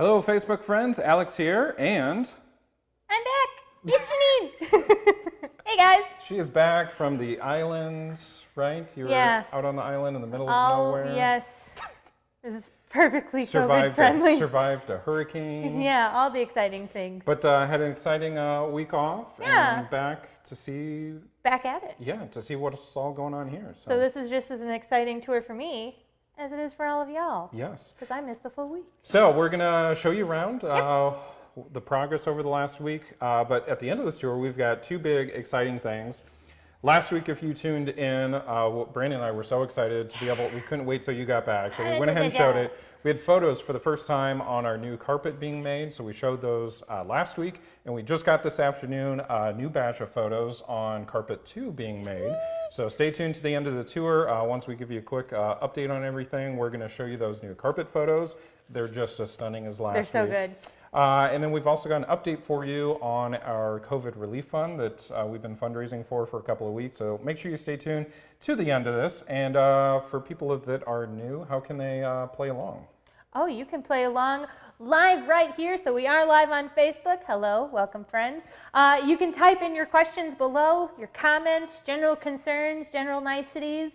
Hello, Facebook friends. Alex here, and I'm back. It's Janine. Hey guys. she is back from the island, right? You were out on the island in the middle of nowhere. Yes. This is perfectly COVID friendly. Survived a hurricane. Yeah, all the exciting things. But had an exciting week off. Yeah. And back to see. Back at it. Yeah, to see what's all going on here. So this is just as an exciting tour for me as it is for all of y'all. Yes. Because I missed the full week. So we're going to show you around the progress over the last week. But at the end of this tour, we've got two big exciting things. Last week, if you tuned in, Brandon and I were so excited to be able, we couldn't wait till you got back. So we went ahead and showed it. We had photos for the first time on our new carpet being made. So we showed those last week. And we just got this afternoon a new batch of photos on carpet 2 being made. So stay tuned to the end of the tour. Once we give you a quick update on everything, we're going to show you those new carpet photos. They're just as stunning as last week. They're so good. And then we've also got an update for you on our COVID relief fund that we've been fundraising for a couple of weeks. So make sure you stay tuned to the end of this. And for people that are new, how can they play along? Oh, you can play along live right here. So we are live on Facebook. Hello, welcome friends. You can type in your questions below, your comments, general concerns, general niceties,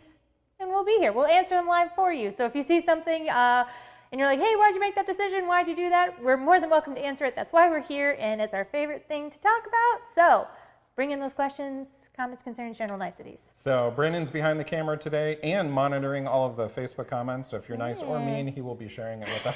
and we'll be here. We'll answer them live for you. So if you see something and you're like, hey, why'd you make that decision? Why'd you do that? We're more than welcome to answer it. That's why we're here, and it's our favorite thing to talk about. So bring in those questions, comments, concerns, general niceties. So Brandon's behind the camera today and monitoring all of the Facebook comments. So if you're nice or mean, he will be sharing it with us.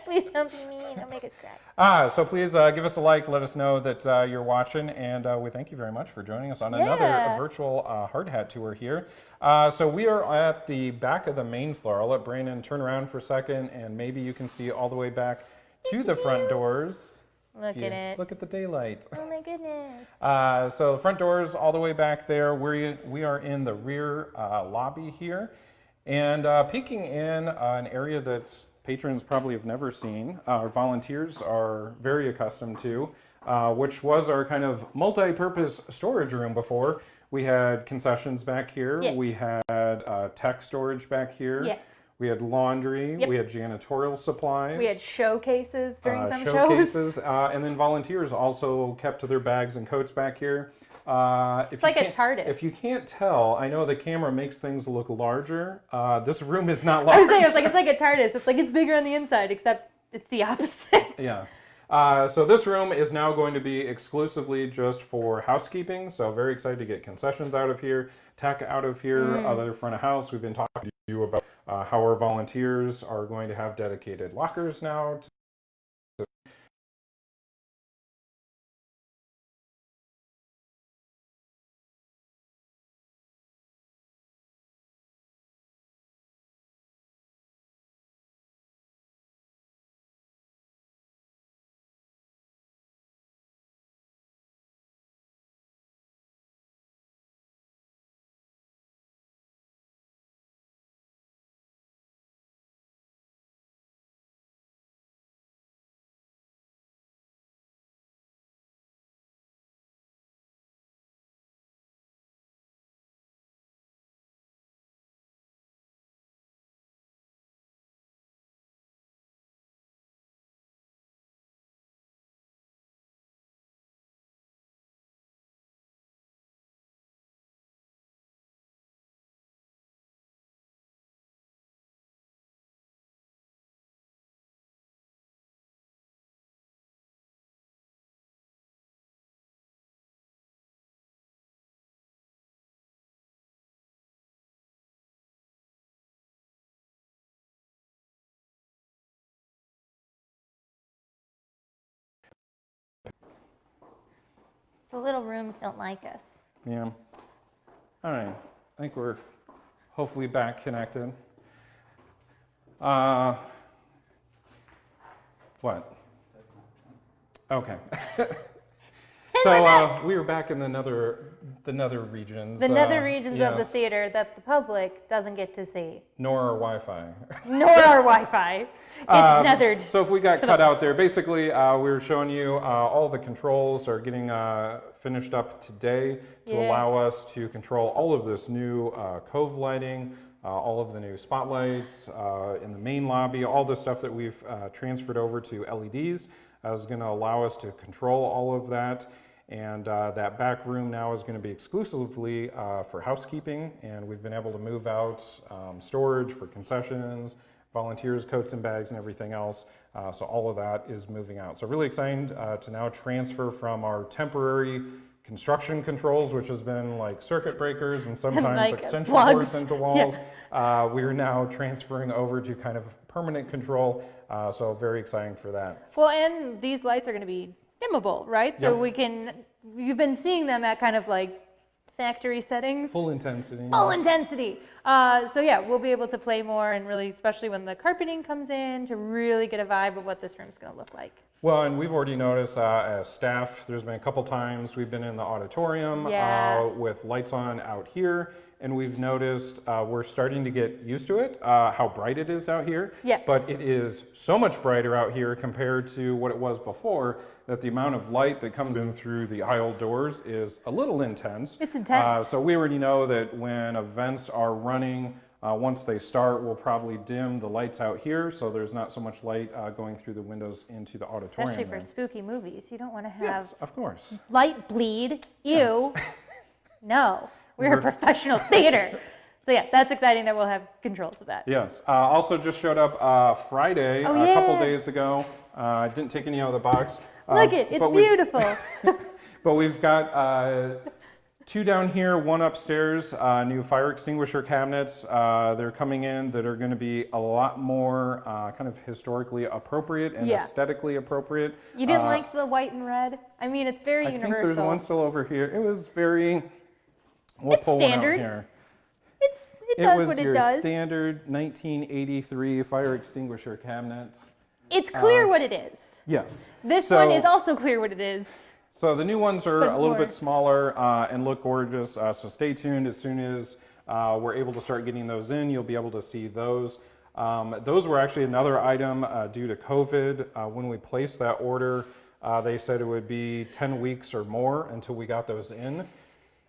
Please don't be mean. Don't make us cry. So please give us a like. Let us know that you're watching. And we thank you very much for joining us on another virtual hard hat tour here. So we are at the back of the main floor. I'll let Brandon turn around for a second, and maybe you can see all the way back to the front doors. Look at it. Look at the daylight. Oh my goodness. So the front doors all the way back there. We are in the rear lobby here. And peeking in an area that patrons probably have never seen, our volunteers are very accustomed to, which was our kind of multi-purpose storage room before. We had concessions back here. Yes. We had tech storage back here. Yes. We had laundry. Yep. We had janitorial supplies. We had showcases during some showcases, shows. And then volunteers also kept to their bags and coats back here. It's like a TARDIS. If you can't tell, I know the camera makes things look larger. This room is not large. I was saying, it's like a TARDIS. It's like it's bigger on the inside, except it's the opposite. Yes. So this room is now going to be exclusively just for housekeeping. So very excited to get concessions out of here, tech out of here, other front of house. We've been talking to you about how our volunteers are going to have dedicated lockers now. The little rooms don't like us. Yeah. All right. I think we're hopefully back connected. What? Okay. So we were back in the nether regions. The nether regions of the yes. theater that the public doesn't get to see. Nor our Wi-Fi. Nor our Wi-Fi. It's nethered. So if we got cut out there, basically we were showing you all the controls are getting finished up today to allow us to control all of this new cove lighting, all of the new spotlights in the main lobby, all the stuff that we've transferred over to LEDs is going to allow us to control all of that. And that back room now is going to be exclusively for housekeeping, and we've been able to move out storage for concessions, volunteers, coats and bags, and everything else. So all of that is moving out. So really exciting to now transfer from our temporary construction controls, which has been like circuit breakers and sometimes Like extension plugs. cords into walls. We are now transferring over to kind of permanent control. So very exciting for that. Well, and these lights are going to be dimmable, right? So Yep. you've been seeing them at kind of like factory settings. Full intensity. Full intensity. So yeah, we'll be able to play more and really, especially when the carpeting comes in, to really get a vibe of what this room's going to look like. Well, and we've already noticed as staff, there's been a couple times we've been in the auditorium Yeah. with lights on out here, and we've noticed we're starting to get used to it, how bright it is out here. Yes. But it is so much brighter out here compared to what it was before, that the amount of light that comes in through the aisle doors is a little intense. It's intense. So we already know that when events are running, once they start, we'll probably dim the lights out here, so there's not so much light going through the windows into the auditorium. Especially for then. spooky movies. You don't want to have Yes, of course. light bleed. Ew. Yes. No, we're a We're- professional theater. So yeah, that's exciting that we'll have controls of that. Yes. Also just showed up Friday, Oh, a couple yeah. days ago. I didn't take any out of the box. Look it, it's but we've- beautiful. But we've got two down here, one upstairs, new fire extinguisher cabinets. They're coming in that are going to be a lot more kind of historically appropriate and Yeah. aesthetically appropriate. You didn't like the white and red? I mean, it's very I universal. think there's one still over here. It was very. We'll It's pull standard. one out here. It does was what your it does. standard 1983 fire extinguisher cabinet. It's clear what it is. Yes. This So- one is also clear what it is. So the new ones are But a little more. bit smaller and look gorgeous. So stay tuned. As soon as we're able to start getting those in, you'll be able to see those. Those were actually another item due to COVID. When we placed that order, they said it would be 10 weeks or more until we got those in.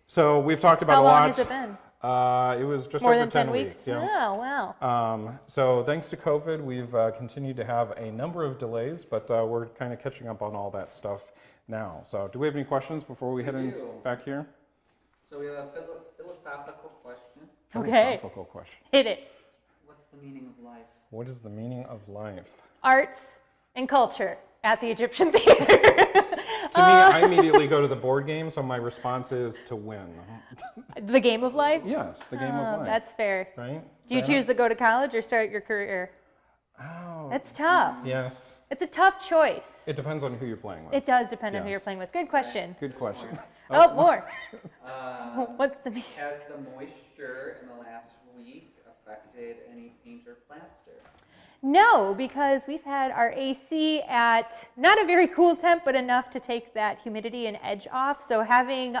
So we've talked about How a long lot. has it been? It was just More over than 10 weeks? Yeah. Oh, wow. So thanks to COVID, we've continued to have a number of delays, but we're kind of catching up on all that stuff now. So do we have any questions before we head in do. back here? So we have a philosophical question. Okay. Philosophical question. Hit it. What's the meaning of life? What is the meaning of life? Arts and culture at the Egyptian Theater. To me, I immediately go to the board game, so my response is to win. The game of life? Yes, the game of life. That's fair. right. Do you Fair choose to go to college or start your career? enough? Oh, That's tough. yes. It's a tough choice. It depends on who you're playing with. It does depend on who Yes. you're playing with. Good question. Good question. Oh, more. Uh, What's the meaning? has the moisture in the last week affected any paint or plaster? No, because we've had our AC at not a very cool temp, but enough to take that humidity and edge off. So having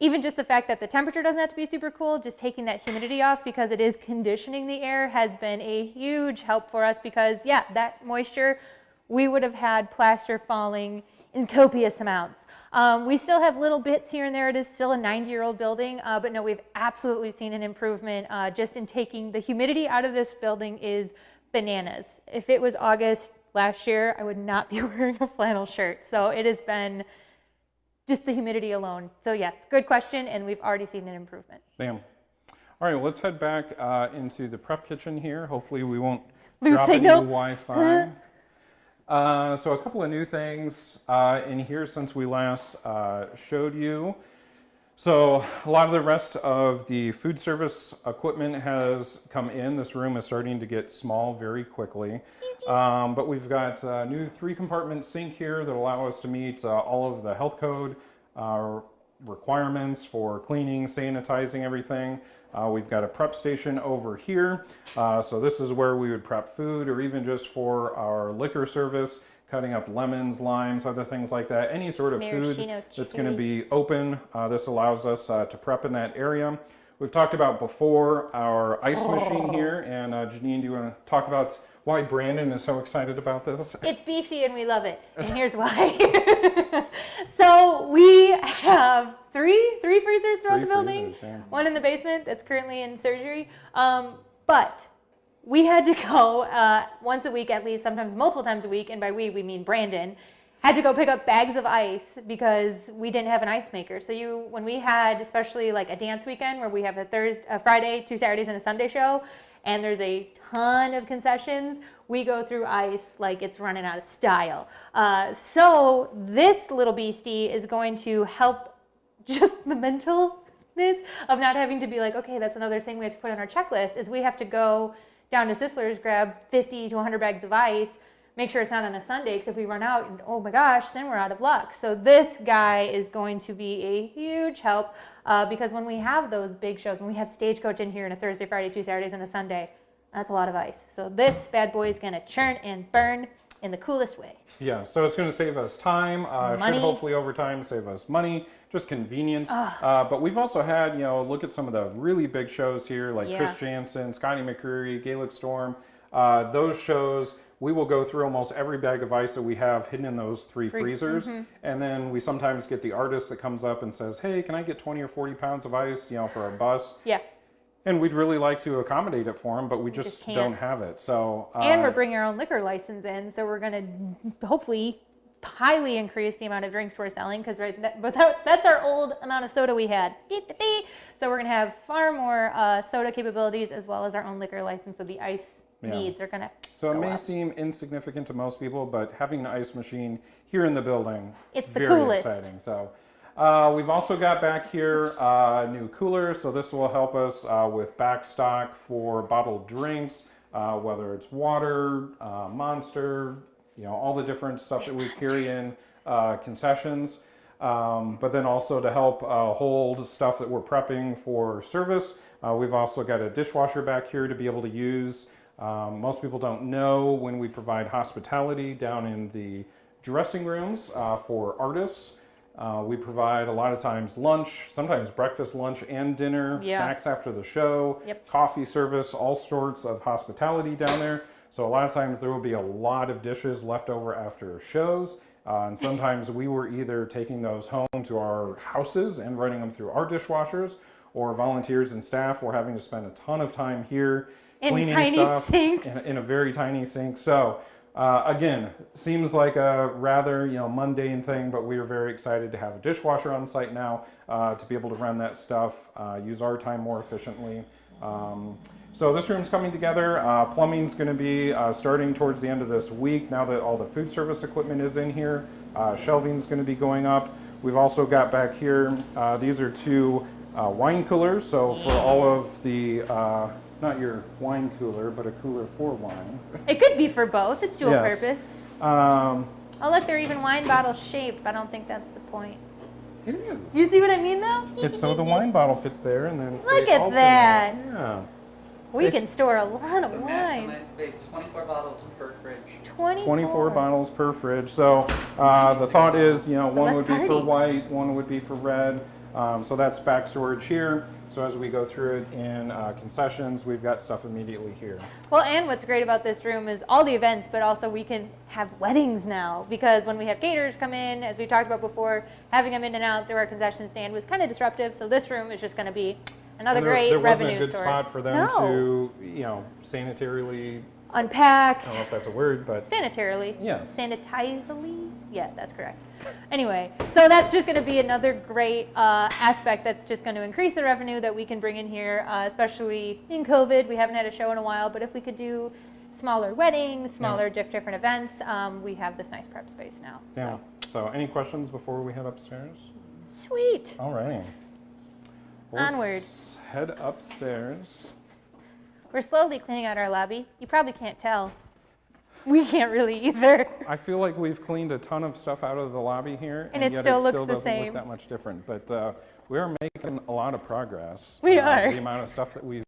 even just the fact that the temperature doesn't have to be super cool, just taking that humidity off because it is conditioning the air has been a huge help for us because, yeah, that moisture, we would have had plaster falling in copious amounts. We still have little bits here and there. It is still a 90-year-old building, but no, we've absolutely seen an improvement just in taking the humidity out of this building is bananas. If it was August last year, I would not be wearing a flannel shirt. So it has been just the humidity alone. So yes, good question, and we've already seen an improvement. Bam. All right, well, let's head back into the prep kitchen here. Hopefully we won't Lose drop signal. any Wi-Fi. So a couple of new things in here since we last showed you. So a lot of the rest of the food service equipment has come in. This room is starting to get small very quickly. But we've got a new 3-compartment sink here that allow us to meet all of the health code requirements for cleaning, sanitizing everything. We've got a prep station over here. So this is where we would prep food or even just for our liquor service, cutting up lemons, limes, other things like that. Any sort of food Maraschino that's going to be open, this allows us to prep in that area. we've talked about before our ice machine here. And Janine, do you want to talk about why Brandon is so excited about this? It's beefy and we love it. And here's why. So we have three freezers throughout the building. Freezers, yeah. One in the basement that's currently in surgery. But we had to go once a week at least, sometimes multiple times a week. And by we mean Brandon. Had to go pick up bags of ice because we didn't have an ice maker. So when we had, especially like a dance weekend where we have a Friday, 2 Saturdays, and a Sunday show, and there's a ton of concessions, we go through ice like it's running out of style. So this little beastie is going to help just the mentalness of not having to be like, okay, that's another thing we have to put on our checklist, is we have to go down to Sisler's, grab 50 to 100 bags of ice, make sure it's not on a Sunday, because if we run out, and oh my gosh, then we're out of luck. So this guy is going to be a huge help because when we have those big shows, when we have Stagecoach in here on a Thursday, Friday, 2 Saturdays, and a Sunday, that's a lot of ice. So this bad boy is going to churn and burn in the coolest way. Yeah, so it's going to save us time, Money. should hopefully over time save us money, just convenience. But we've also had, look at some of the really big shows here, like Yeah. Chris Jansen, Scotty McCreery, Gaelic Storm. Those shows, we will go through almost every bag of ice that we have hidden in those three freezers. And then we sometimes get the artist that comes up and says, hey, can I get 20 or 40 pounds of ice, for a bus? Yeah. And we'd really like to accommodate it for them, but we just can't. don't have it. So And we're bringing our own liquor license in, so we're going to hopefully highly increase the amount of drinks we're selling, because that's our old amount of soda we had. So we're going to have far more soda capabilities as well as our own liquor license, so the ice needs are going to So it go may up. seem insignificant to most people, but having an ice machine here in the building, It's the very coolest. exciting. So we've also got back here new coolers. So this will help us with back stock for bottled drinks, whether it's water, Monster, all the different stuff that we carry in concessions. But then also to help hold stuff that we're prepping for service. We've also got a dishwasher back here to be able to use. Most people don't know, when we provide hospitality down in the dressing rooms for artists, we provide a lot of times lunch, sometimes breakfast, lunch, and dinner, snacks after the show, coffee service, all sorts of hospitality down there. So a lot of times there will be a lot of dishes left over after shows. And sometimes we were either taking those home to our houses and running them through our dishwashers, or volunteers and staff were having to spend a ton of time here In cleaning tiny stuff sinks. in a very tiny sink. So again, seems like a rather mundane thing, but we are very excited to have a dishwasher on site now to be able to run that stuff, use our time more efficiently. So this room's coming together. Plumbing's going to be starting towards the end of this week now that all the food service equipment is in here. Shelving's going to be going up. We've also got back here, these are two wine coolers. So for all of the, not your wine cooler, but a cooler for wine. It could be for both. It's dual Yes. purpose. Um, Oh, look, they're even wine bottle shaped, but I don't think that's the point. it is. You see what I mean, though? It's so the wine bottle fits there, and then Look they at alternate. that. Yeah. We can store a lot of To wine. maximize space, 24 bottles per fridge. 24 bottles per fridge. So the thought is, one let's would be for party. white, one would be for red. So that's back storage here. So as we go through it in concessions, we've got stuff immediately here. Well, and what's great about this room is all the events, but also we can have weddings now, because when we have caterers come in, as we talked about before, having them in and out through our concession stand was kind of disruptive. So this room is just going to be another And great there revenue wasn't a good source. spot for them to, sanitarily, Unpack. I don't know if that's a word, but Sanitarily. yes. Sanitizely? Yeah, that's correct. Anyway, so that's just going to be another great aspect that's just going to increase the revenue that we can bring in here, especially in COVID. We haven't had a show in a while, but if we could do smaller weddings, smaller different events, we have this nice prep space now. Yeah. So any questions before we head upstairs? So. Sweet. All righty. Onward. Head upstairs. We're slowly cleaning out our lobby. You probably can't tell. We can't really either. I feel like we've cleaned a ton of stuff out of the lobby here, And it yet still it looks still the doesn't same. look that much different. But we are making a lot of progress. We are. The amount of stuff that we've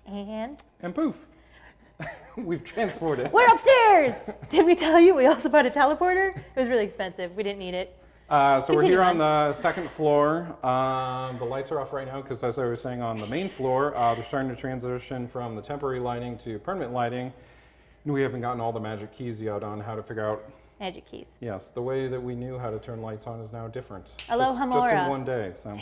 And And poof, we've transported. we're upstairs! Did we tell you we also bought a teleporter? It was really expensive. We didn't need it. So we're Continue here on. on the second floor. The lights are off right now because, as I was saying, on the main floor, they're starting to transition from the temporary lighting to permanent lighting. And we haven't gotten all the magic keys yet on how to figure out. Magic keys. Yes, the way that we knew how to turn lights on is now different. Aloha Just in Mora. one day. So.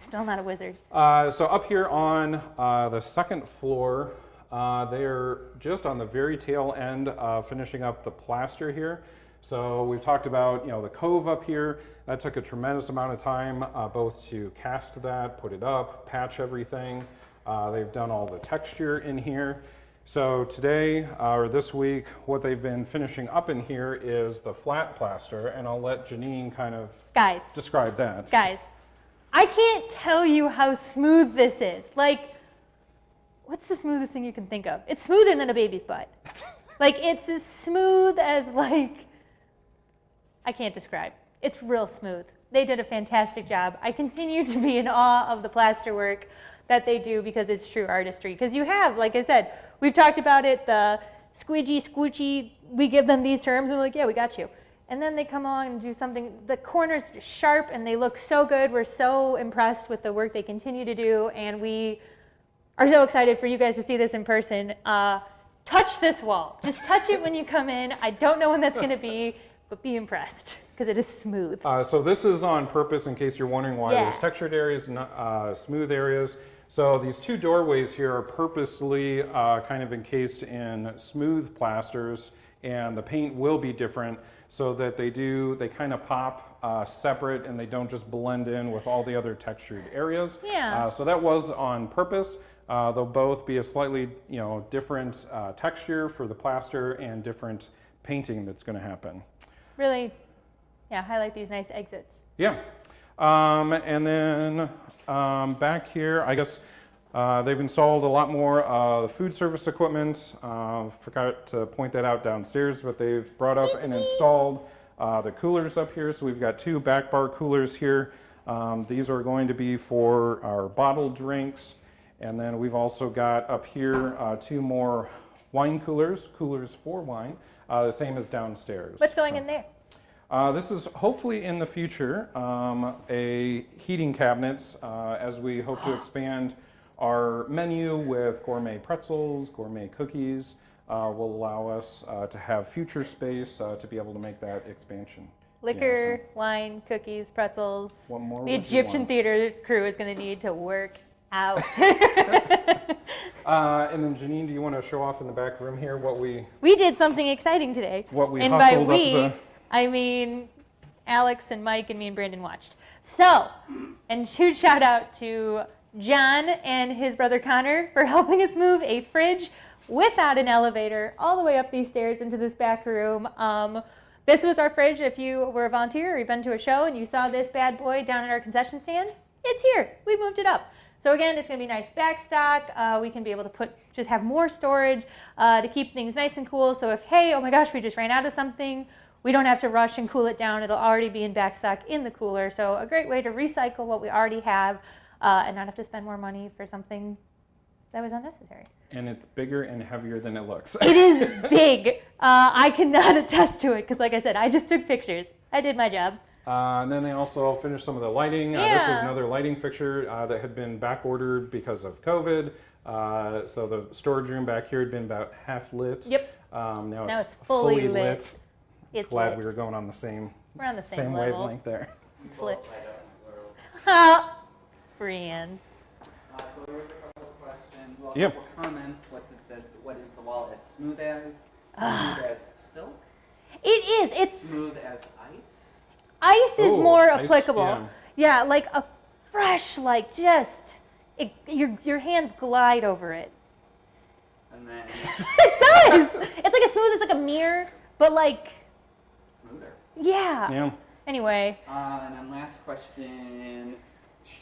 Still not a wizard. So up here on the second floor, they're just on the very tail end finishing up the plaster here. So we've talked about, the cove up here. That took a tremendous amount of time, both to cast that, put it up, patch everything. They've done all the texture in here. So today, or this week, what they've been finishing up in here is the flat plaster, and I'll let Janine kind of Guys, describe that. I can't tell you how smooth this is. Like, what's the smoothest thing you can think of? It's smoother than a baby's butt. Like, it's as smooth as, I can't describe. It's real smooth. They did a fantastic job. I continue to be in awe of the plaster work that they do because it's true artistry. Because you have, like I said, we've talked about it, the squidgy, squoochy, we give them these terms and we're like, yeah, we got you. And then they come on and do something, the corners are sharp and they look so good. We're so impressed with the work they continue to do, and we are so excited for you guys to see this in person. Touch this wall. Just touch it when you come in. I don't know when that's going to be, but be impressed because it is smooth. So this is on purpose in case you're wondering why Yeah. there's textured areas, smooth areas. So these two doorways here are purposely kind of encased in smooth plasters, and the paint will be different so that they kind of pop separate and they don't just blend in with all the other textured areas. Yeah. So that was on purpose. They'll both be a slightly different texture for the plaster and different painting that's going to happen. Really, highlight these nice exits. Yeah. And then back here, I guess they've installed a lot more the food service equipment. Forgot to point that out downstairs, but they've brought up and installed the coolers up here. So we've got two back bar coolers here. These are going to be for our bottled drinks. And then we've also got up here two more wine coolers for wine, the same as downstairs. What's going in there? This is hopefully in the future a heating cabinets as we hope to expand our menu with gourmet pretzels, gourmet cookies. Will allow us to have future space to be able to make that expansion. Liquor, wine, cookies, pretzels. What more The would you Egyptian want? theater crew is going to need to work out. And then Janine, do you want to show off in the back room here what we We did something exciting today. What we and by hustled up we, the- I mean Alex and Mike and me and Brandon watched. So, and huge shout out to John and his brother Connor for helping us move a fridge without an elevator all the way up these stairs into this back room. This was our fridge. If you were a volunteer or you've been to a show and you saw this bad boy down at our concession stand, it's here. We moved it up. So again, it's going to be nice back stock. We can be able to just have more storage to keep things nice and cool. So if, hey, oh my gosh, we just ran out of something, we don't have to rush and cool it down. It'll already be in back stock in the cooler. So a great way to recycle what we already have and not have to spend more money for something that was unnecessary. And it's bigger and heavier than it looks. It is big. I cannot attest to it because, like I said, I just took pictures. I did my job. And then they also finished some of the lighting. This was Yeah. another lighting fixture that had been back ordered because of COVID. So the storage room back here had been about half lit. Yep. Now it's fully lit. It's Glad lit. we were going on the same We're on the same level. wavelength there. It's lit. Both light up in the world. Ha! Brienne. So there was a couple of questions, well, a Yep. couple comments. It says, what is the wall as smooth as? Smooth as silk? It is. It's Smooth as ice? ice is Ooh, more ice, applicable. Yeah, like a fresh, your hands glide over it. And then It does. It's like as smooth as like a mirror, but smoother. yeah. Yeah. Anyway, And then last question,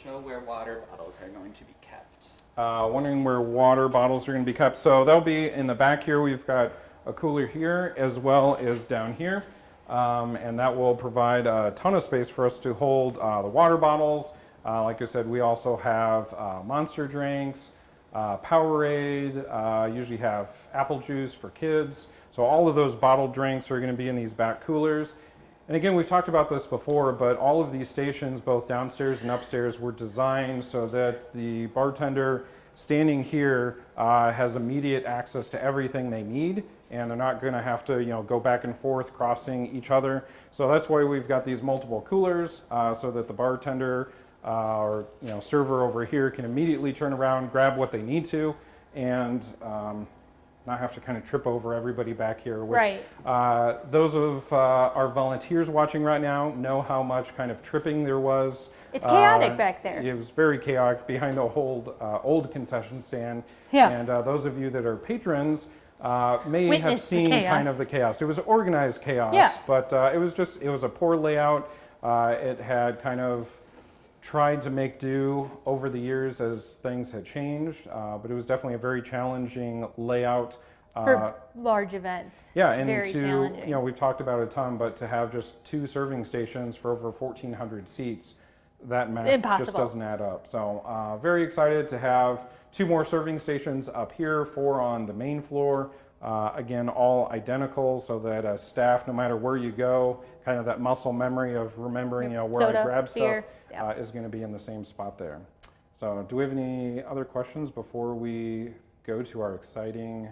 show where water bottles are going to be kept. Wondering where water bottles are going to be kept. So they'll be in the back here. We've got a cooler here as well as down here. And that will provide a ton of space for us to hold the water bottles. Like I said, we also have monster drinks, Powerade, usually have apple juice for kids. So all of those bottled drinks are going to be in these back coolers. And again, we've talked about this before, but all of these stations, both downstairs and upstairs, were designed so that the bartender standing here has immediate access to everything they need, and they're not going to have to, go back and forth crossing each other. So that's why we've got these multiple coolers, so that the bartender or server over here can immediately turn around, grab what they need to, and not have to kind of trip over everybody back here. Which, Right. Those of our volunteers watching right now know how much kind of tripping there was. It's chaotic back there. It was very chaotic behind the old concession stand. Yeah. And those of you that are patrons may have Witnessed the seen kind chaos. of the chaos. It was organized chaos, Yeah. but it was a poor layout. It had kind of tried to make do over the years as things had changed, but it was definitely a very challenging layout. For large events. Yeah, and Very to, challenging. we've talked about it a ton, but to have just 2 serving stations for over 1,400 seats, that math just Impossible. doesn't add up. So very excited to have 2 more serving stations up here, 4 on the main floor. Again, all identical so that staff, no matter where you go, kind of that muscle memory of remembering, where Soda, I grab beer, stuff is going to be in the same spot there. So do we have any other questions before we go to our exciting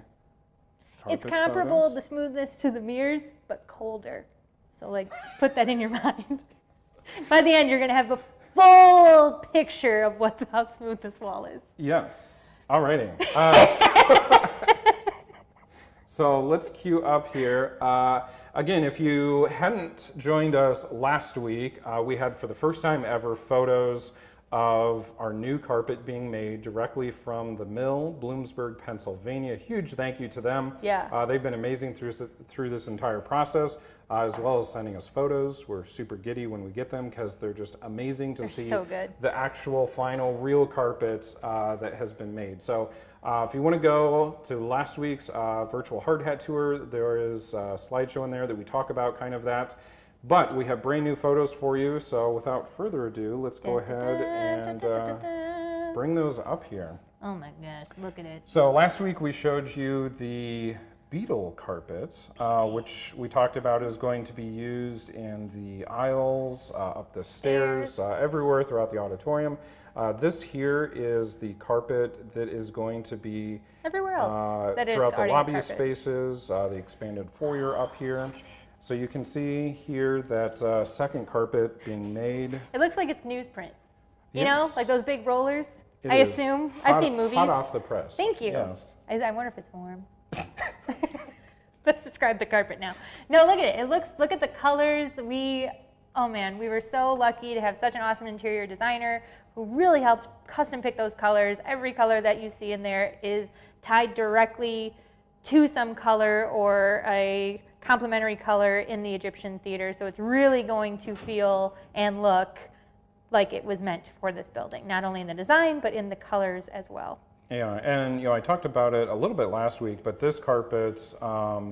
It's carpet comparable, photos? the smoothness to the mirrors, but colder. So like, put that in your mind. By the end, you're gonna have a full picture of how smooth this wall is. Yes. Alrighty. So let's queue up here. Again, if you hadn't joined us last week, we had for the first time ever photos of our new carpet being made directly from the mill, Bloomsburg, Pennsylvania. Huge thank you to them. Yeah. They've been amazing through this entire process, as well as sending us photos. We're super giddy when we get them because they're just amazing to They're see so good. the actual final real carpet that has been made. So if you want to go to last week's virtual hard hat tour, there is a slideshow in there that we talk about kind of that. But we have brand new photos for you. So without further ado, let's go ahead and bring those up here. Oh my gosh, look at it. So last week we showed you the beetle carpet, which we talked about is going to be used in the aisles, up the stairs, everywhere throughout the auditorium. This here is the carpet that is going to be Everywhere else. That is throughout the already lobby carpet. spaces, the expanded foyer up here. So you can see here that second carpet being made. It looks like it's newsprint. You know, Yes. like those big rollers. It I is. assume. I've seen movies. Hot off the press. Thank you. Yes. I wonder if it's warm. Let's describe the carpet now. No, look at it. Look at the colors. Oh man, we were so lucky to have such an awesome interior designer who really helped custom pick those colors. Every color that you see in there is tied directly to some color or a complementary color in the Egyptian theater. So it's really going to feel and look like it was meant for this building, not only in the design, but in the colors as well. Yeah, and I talked about it a little bit last week, but this carpet,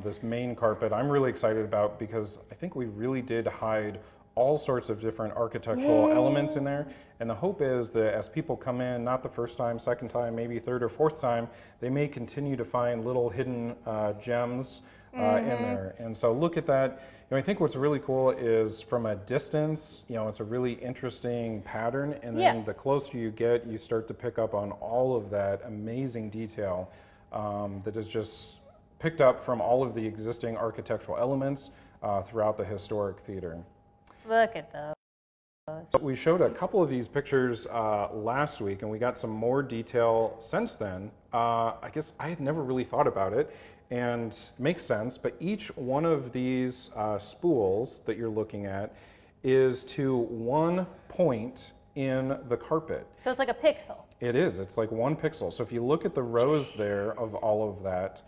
this main carpet, I'm really excited about because I think we really did hide all sorts of different architectural elements in there. And the hope is that as people come in, not the first time, second time, maybe third or fourth time, they may continue to find little hidden gems in there. And so look at that. I think what's really cool is from a distance, it's a really interesting pattern. And then the closer you get, you start to pick up on all of that amazing detail that is just picked up from all of the existing architectural elements throughout the historic theater. Look at those. We showed a couple of these pictures last week, and we got some more detail since then. I guess I had never really thought about it, and it makes sense, but each one of these spools that you're looking at is to one point in the carpet. So it's like a pixel. It is. It's like 1 pixel. So if you look at the rows there of all of that,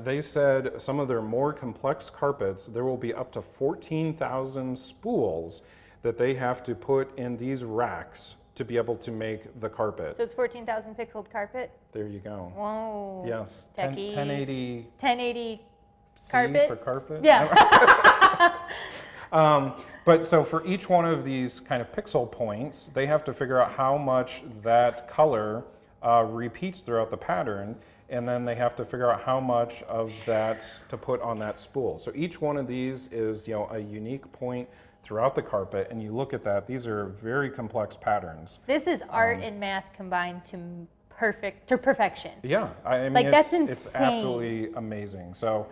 they said some of their more complex carpets, there will be up to 14,000 spools that they have to put in these racks to be able to make the carpet. So it's 14,000 pixeled carpet. There you go. Whoa. Yes. Techie. 1080 1080 C carpet. for carpet. Yeah. But so for each one of these kind of pixel points, they have to figure out how much that color repeats throughout the pattern, and then they have to figure out how much of that to put on that spool. So each one of these is, a unique point throughout the carpet, and you look at that, these are very complex patterns. This is art and math combined to perfection. Yeah, I mean, Like, that's it's insane. absolutely amazing. So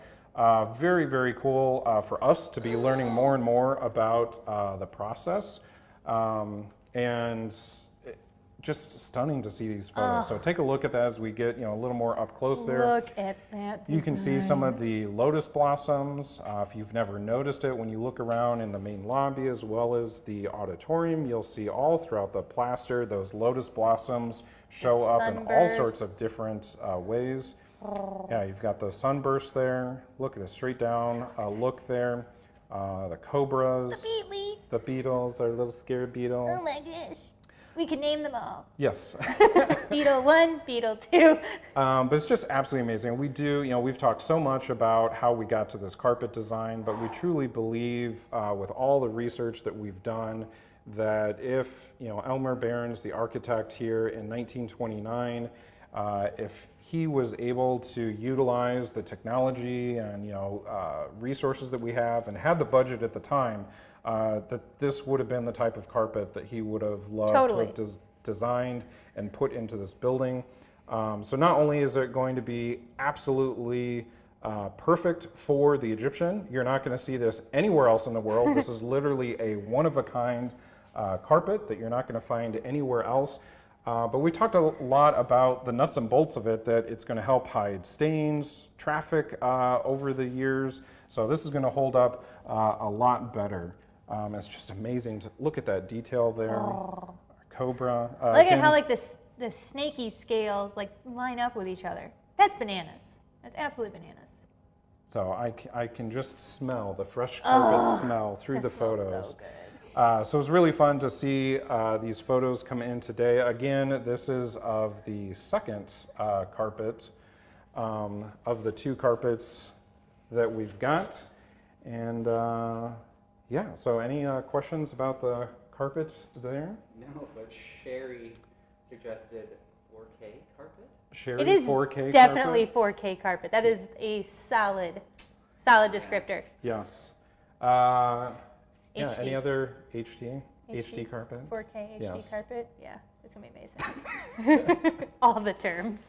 very, very cool for us to be learning more and more about the process. And just stunning to see these photos. So take a look at that as we get a little more up close there. Look at that. You can see some of the lotus blossoms. If you've never noticed it, when you look around in the main lobby as well as the auditorium, you'll see all throughout the plaster, those lotus blossoms show up in all sunburst. sorts of different ways. Yeah, you've got the sunburst there. Look at it straight down. Look there. The cobras, Beatly. the beetles, our little scared beetle. Oh my gosh. We can name them all. Yes. Beetle 1, Beetle 2. But it's just absolutely amazing. We do, we've talked so much about how we got to this carpet design, but we truly believe with all the research that we've done that if, Elmer Behrens, the architect here in 1929, if he was able to utilize the technology and, resources that we have and had the budget at the time, that this would have been the type of carpet that he would have loved Totally. to have designed and put into this building. So not only is it going to be absolutely perfect for the Egyptian, you're not going to see this anywhere else in the world. This is literally a one-of-a-kind carpet that you're not going to find anywhere else. But we talked a lot about the nuts and bolts of it, that it's going to help hide stains, traffic over the years. So this is going to hold up a lot better. It's just amazing to look at that detail there. Cobra. Look at again, how like the snaky scales like line up with each other. That's bananas. That's absolute bananas. So I can just smell the fresh carpet smell through the That smells photos. so good. So it was really fun to see these photos come in today. Again, this is of the second carpet of the two carpets that we've got. And yeah, so any questions about the carpet there? No, but Sherry suggested 4K carpet. Sherry, It is 4K definitely carpet? 4K carpet. That is a solid descriptor. Yes. Yeah, HD. any other HD carpet? 4K HD Yes. carpet. Yeah, it's gonna be amazing. All the terms.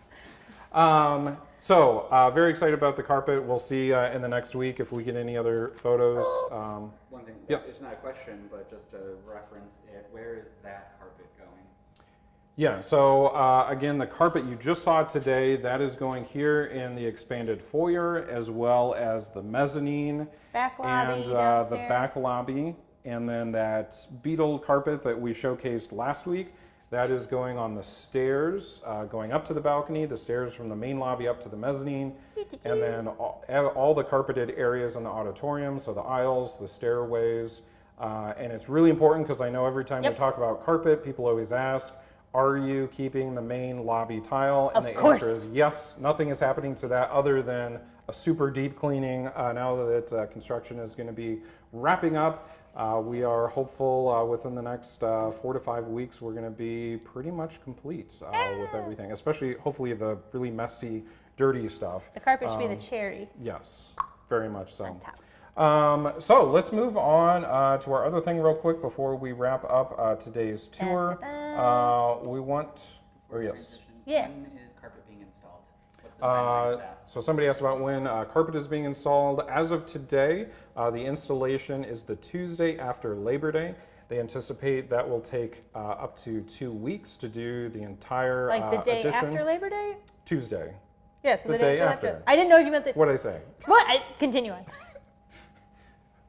So very excited about the carpet. We'll see in the next week if we get any other photos. One thing, Yes. it's not a question, but just to reference it, where is that carpet going? Yeah, so again, the carpet you just saw today, that is going here in the expanded foyer as well as the mezzanine Back lobby, and the downstairs. back lobby. And then that beetle carpet that we showcased last week, that is going on the stairs, going up to the balcony, the stairs from the main lobby up to the mezzanine, and then all the carpeted areas in the auditorium, so the aisles, the stairways. And it's really important because I know every time we Yep. talk about carpet, people always ask, are you keeping the main lobby tile? And Of the course. answer is yes. Nothing is happening to that other than a super deep cleaning now that construction is going to be wrapping up. We are hopeful within the next 4 to 5 weeks we're going to be pretty much complete with everything, especially hopefully the really messy, dirty stuff. The carpet should be the cherry Yes, very much so. on top. So let's move on to our other thing real quick before we wrap up today's tour. We want, or yes. Transition. Yes. When is carpet being installed? What's the timeline of that? So somebody asked about when carpet is being installed. As of today, the installation is the Tuesday after Labor Day. They anticipate that will take up to 2 weeks to do the entire Like the day addition. after Labor Day? Tuesday. Yes, The day after. I didn't know you meant the. What did I say? What? Continue on.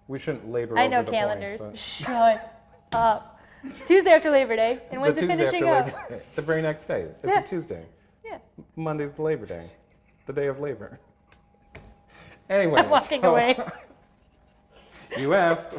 We shouldn't labor I over know the calendars. Point, Shut up. Tuesday after Labor Day. And but when's the it Tuesday finishing after up? Labor Day, the very next day. It's Yeah. a Tuesday. Yeah. Monday's the Labor Day, the day of labor. Anyway, I'm walking away. You asked.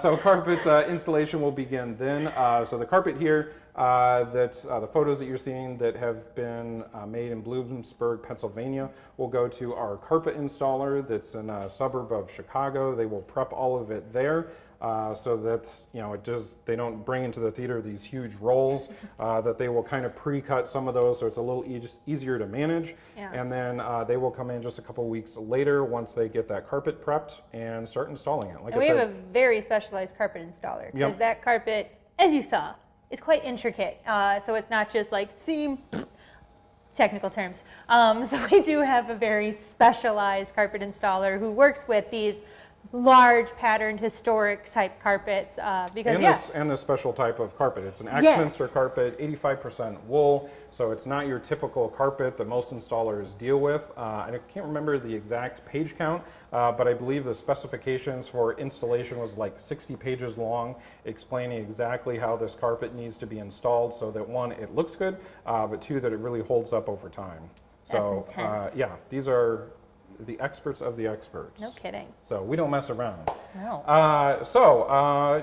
So carpet installation will begin then. So the carpet here, the photos that you're seeing that have been made in Bloomsburg, Pennsylvania, will go to our carpet installer that's in a suburb of Chicago. They will prep all of it there. so that they don't bring into the theater these huge rolls. That they will kind of pre-cut some of those, so it's a little easier to manage. Yeah. And then they will come in just a couple weeks later once they get that carpet prepped and start installing it. Like And I we said, have a very specialized carpet installer because Yep. that carpet, as you saw, is quite intricate. So it's not just like seam, technical terms. So we do have a very specialized carpet installer who works with these large patterned historic type carpets because and this special type of carpet. It's an Yes. Axminster carpet, 85% wool, so it's not your typical carpet that most installers deal with. I can't remember the exact page count, but I believe the specifications for installation was like 60 pages long, explaining exactly how this carpet needs to be installed so that one, it looks good, but two, that it really holds up over time. That's So intense. yeah, these are the experts of the experts. No kidding. So we don't mess around. No.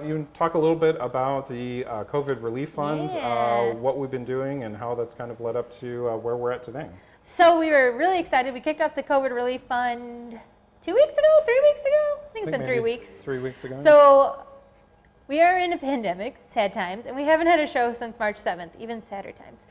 You talk a little bit about the COVID relief fund, Yeah. what we've been doing, and how that's kind of led up to where we're at today. So we were really excited. We kicked off the COVID Relief Fund 2 weeks ago, 3 weeks ago? I think it's been 3 maybe weeks. 3 weeks ago. So we are in a pandemic, sad times, and we haven't had a show since March 7th, even sadder times.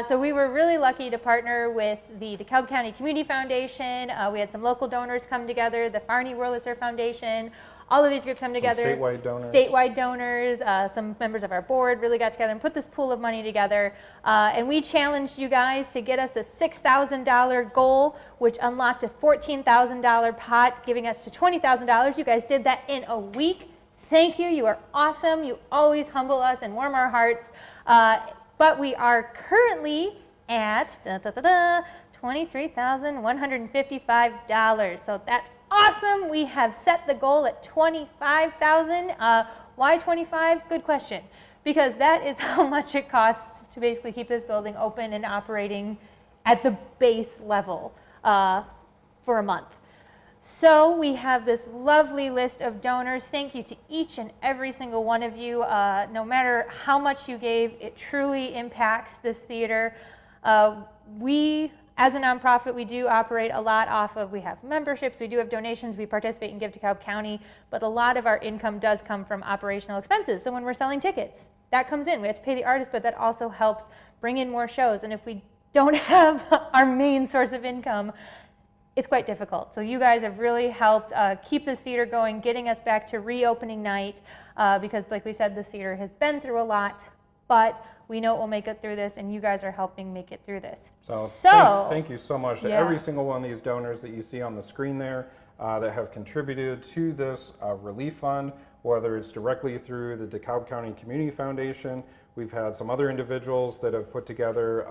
So we were really lucky to partner with the DeKalb County Community Foundation. We had some local donors come together, the Farney Wurlitzer Foundation. All of these groups come together. statewide donors. Statewide donors, some members of our board really got together and put this pool of money together. And we challenged you guys to get us a $6,000 goal, which unlocked a $14,000 pot, giving us to $20,000. You guys did that in a week. Thank you. You are awesome. You always humble us and warm our hearts. But we are currently at $23,155. So that's awesome. We have set the goal at $25,000. Why 25? Good question. Because that is how much it costs to basically keep this building open and operating at the base level for a month. So we have this lovely list of donors. Thank you to each and every single one of you. No matter how much you gave, it truly impacts this theater. We, as a nonprofit, we do operate a lot off of, we have memberships, we do have donations, we participate in Give DeKalb County, but a lot of our income does come from operational expenses. So when we're selling tickets, that comes in. We have to pay the artist, but that also helps bring in more shows. And if we don't have our main source of income, it's quite difficult. So you guys have really helped keep this theater going, getting us back to reopening night, because like we said, this theater has been through a lot, but we know it will make it through this, and you guys are helping make it through this. So thank you so much to Yeah. every single one of these donors that you see on the screen there that have contributed to this relief fund, whether it's directly through the DeKalb County Community Foundation. We've had some other individuals that have put together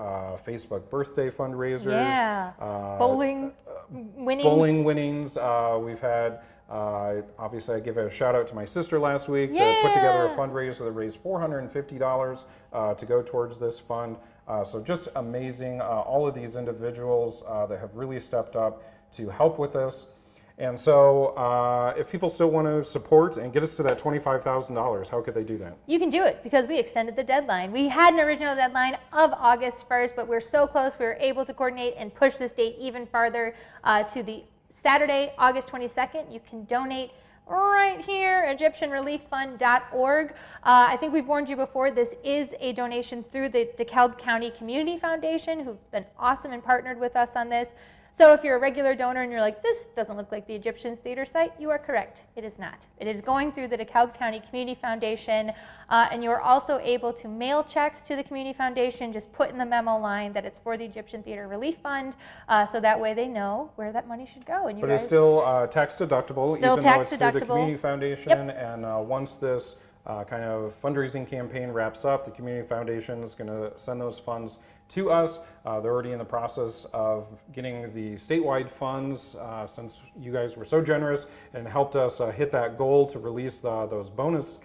Facebook birthday fundraisers. Yeah, bowling winnings. Bowling winnings. We've had, obviously I give a shout out to my sister last week that put together a fundraiser that raised $450 to go towards this fund. So just amazing, all of these individuals that have really stepped up to help with this. And so if people still want to support and get us to that $25,000, how could they do that? You can do it because we extended the deadline. We had an original deadline of August 1st, but we're so close we were able to coordinate and push this date even farther to the Saturday, August 22nd. You can donate right here, EgyptianReliefFund.org. I think we've warned you before, this is a donation through the DeKalb County Community Foundation, who've been awesome and partnered with us on this. So if you're a regular donor and you're like, this doesn't look like the Egyptians Theater site, you are correct. It is not. It is going through the DeKalb County Community Foundation, and you are also able to mail checks to the Community Foundation. Just put in the memo line that it's for the Egyptian Theater Relief Fund, so that way they know where that money should go. And you But guys, it's still tax deductible, Still even tax though it's through the deductible. Community Foundation. And once this kind of fundraising campaign wraps up, the Community Foundation is going to send those funds to us. They're already in the process of getting the statewide funds since you guys were so generous and helped us hit that goal to release those bonus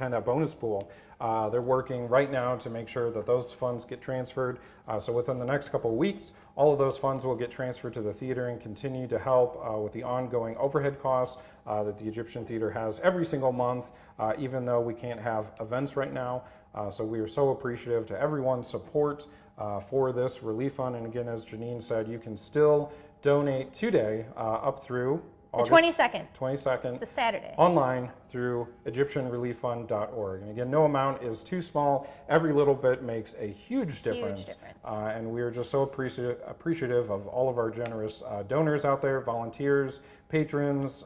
pool. They're working right now to make sure that those funds get transferred. So within the next couple of weeks, all of those funds will get transferred to the theater and continue to help with the ongoing overhead costs that the Egyptian Theater has every single month, even though we can't have events right now. So we are so appreciative to everyone's support for this relief fund. And again, as Janine said, you can still donate today up through the August 22nd. 22nd It's a Saturday. online through EgyptianReliefFund.org. And again, no amount is too small. Every little bit makes a huge difference. And we are just so appreciative of all of our generous donors out there, volunteers, patrons,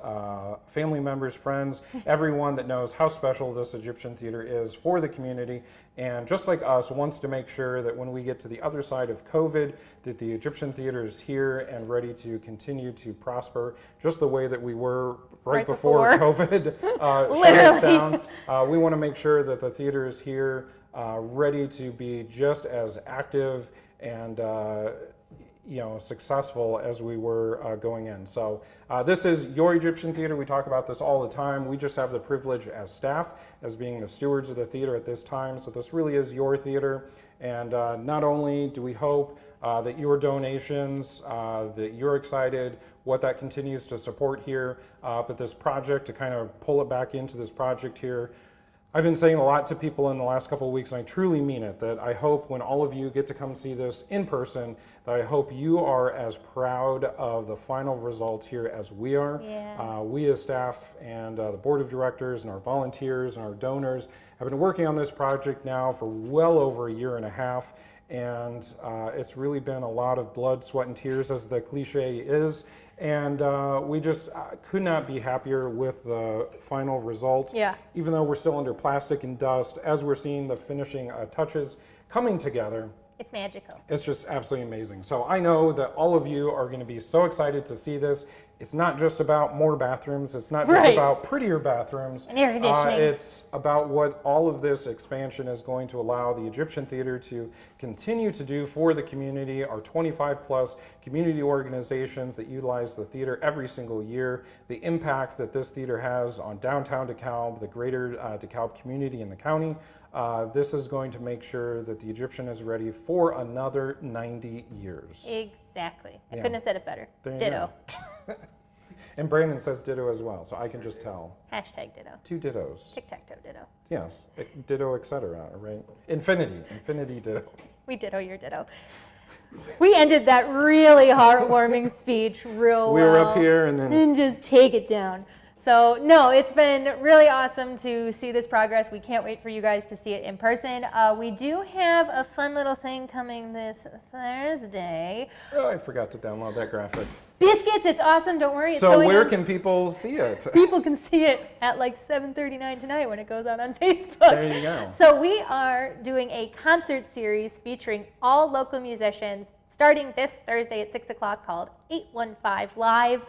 family members, friends, everyone that knows how special this Egyptian theater is for the community. And just like us, wants to make sure that when we get to the other side of COVID, that the Egyptian theater is here and ready to continue to prosper, just the way that we were right before COVID shut us down. We want to make sure that the theater is here, ready to be just as active and successful as we were going in. So this is your Egyptian theater. We talk about this all the time. We just have the privilege as staff, as being the stewards of the theater at this time. So this really is your theater. And not only do we hope that your donations, that you're excited, what that continues to support here, but this project, to kind of pull it back into this project here, I've been saying a lot to people in the last couple of weeks, and I truly mean it, that I hope when all of you get to come see this in person, that I hope you are as proud of the final result here as we are. Yeah. We as staff and the board of directors and our volunteers and our donors have been working on this project now for well over a year and a half, and it's really been a lot of blood, sweat, and tears, as the cliche is. And we just could not be happier with the final result. Yeah. Even though we're still under plastic and dust, as we're seeing the finishing touches coming together, It's magical. it's just absolutely amazing. So I know that all of you are going to be so excited to see this. It's not just about more bathrooms. It's not just about prettier bathrooms. And air conditioning. It's about what all of this expansion is going to allow the Egyptian Theater to continue to do for the community, our 25 plus community organizations that utilize the theater every single year, the impact that this theater has on downtown DeKalb, the greater DeKalb community in the county. This is going to make sure that the Egyptian is ready for another 90 years. Exactly. I Yeah. couldn't have said it better. There you Ditto. go. And Brandon says ditto as well, so I can just tell. Hashtag ditto. 2 dittos. Tic-tac-toe ditto. Yes, ditto, etc., right? Infinity ditto. We ditto your ditto. We ended that really heartwarming speech real well. We were up here and then just take it down. So no, it's been really awesome to see this progress. We can't wait for you guys to see it in person. We do have a fun little thing coming this Thursday. Oh, I forgot to download that graphic. Biscuits, it's awesome. Don't worry. It's So going where on. can people see it? People can see it at like 7:39 tonight when it goes out on Facebook. There you go. So we are doing a concert series featuring all local musicians starting this Thursday at 6 o'clock called 815 Live.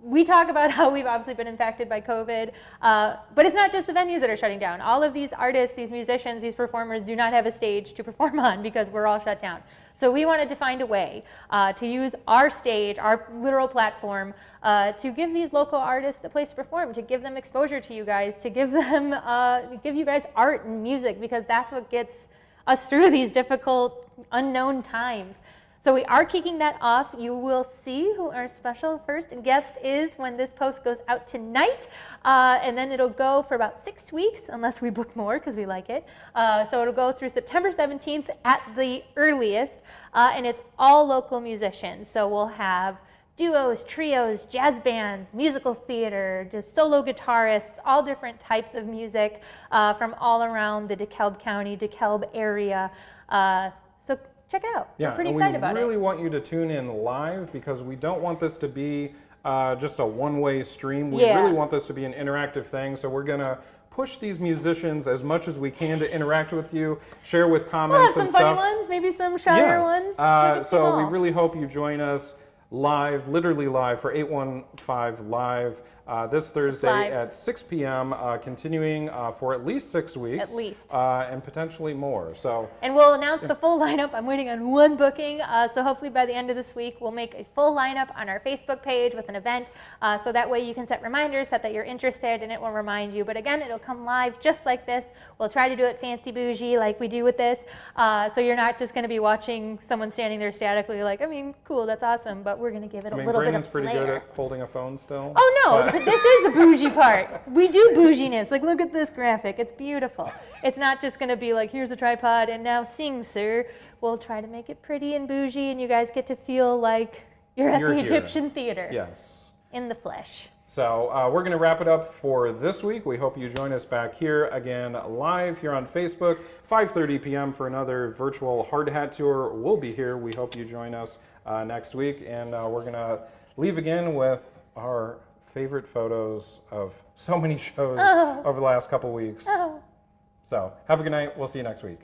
We talk about how we've obviously been impacted by COVID, but it's not just the venues that are shutting down. All of these artists, these musicians, these performers do not have a stage to perform on because we're all shut down. So we wanted to find a way to use our stage, our literal platform, to give these local artists a place to perform, to give them exposure to you guys, to give them, give you guys art and music, because that's what gets us through these difficult, unknown times. So we are kicking that off. You will see who our special first guest is when this post goes out tonight. And then it'll go for about 6 weeks, unless we book more because we like it. So it'll go through September 17th at the earliest. And it's all local musicians. So we'll have duos, trios, jazz bands, musical theater, just solo guitarists, all different types of music from all around the DeKalb County, DeKalb area. So check it out. Yeah, We're pretty and excited about we really it. want you to tune in live because we don't want this to be just a one-way stream. We really want this to be an interactive thing. So we're gonna push these musicians as much as we can to interact with you, share with We'll comments have some and funny stuff. ones, maybe some shyer ones. So we really hope you join us live, literally live, for 815 Live this Thursday Live. at 6 p.m., continuing for at least 6 weeks. At least. And potentially more. So. And we'll announce the full lineup. I'm waiting on one booking, so hopefully by the end of this week we'll make a full lineup on our Facebook page with an event, so that way you can set reminders, set that you're interested, and it will remind you. But again, it'll come live just like this. We'll try to do it fancy bougie like we do with this, so you're not just going to be watching someone standing there statically like, I mean, cool, that's awesome, but we're going to give it a little Brandon's bit of pretty flair. good at holding a phone still. Oh no, but- this is the bougie part. We do bouginess. Like, look at this graphic. It's beautiful. It's not just going to be like, here's a tripod and now sing, sir. We'll try to make it pretty and bougie, and you guys get to feel like you're at You're the here. Egyptian Theater Yes. in the flesh. So we're going to wrap it up for this week. We hope you join us back here again live here on Facebook, 5:30 p.m. for another virtual Hard Hat Tour. We'll be here. We hope you join us next week. And we're going to leave again with our favorite photos of so many shows over the last couple weeks. So have a good night. We'll see you next week.